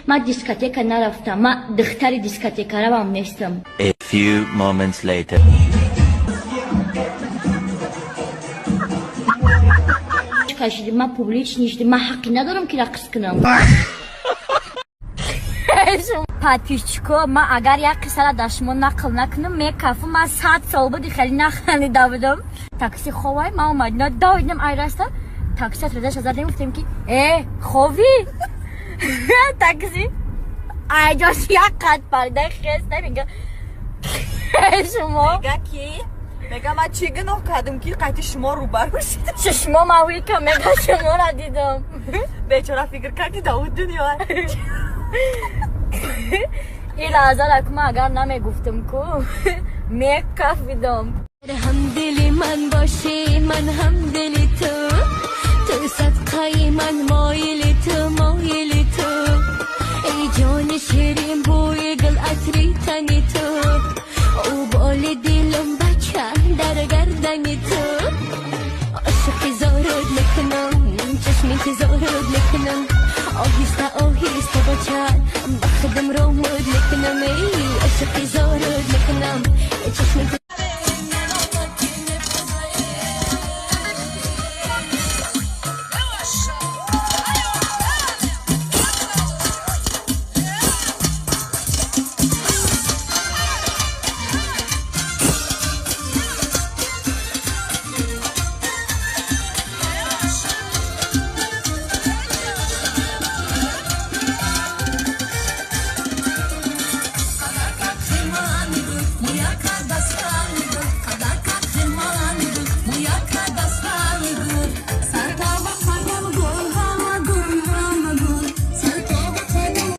من دیسکوتک نرفتم، من دختر دیسکوتک روم نیستم. A few moments later. کشیدیم، من پوبلیچ نیستم، من حقی ندارم که رقص کنم. پاتیشکو، من اگر یک قصه را داشتم نقل نکنم میکافم. من 100 سال بود خیلی نخنیده بودم. تاکسی خوای ما اومد دویدم ایراستا تاکسی ترزش ازاد نمیفتیم که خوبی تاکسی ایجاش یک قد پرده خسته میگه شما میگه کی؟ میگه من چی گناه کردم که قطع شما رو برشید چشما ماوی که میگه شما را دیدم بیچاره فکر کرد که داود دنیا این لحظه را که من اگر نمیگفتم که میکافیدم. هم دلی من باشی من هم دلی تو صدقه من مایلی تو ای جان شیرین بوی گل عطری تنی تو او بال دلم بچه در گردنی تو عاشق زارد میکنم چشمی که زارد میکنم آهسته بچه بخدم رو مد میکنم ای عاشق زارد میکنم چشمی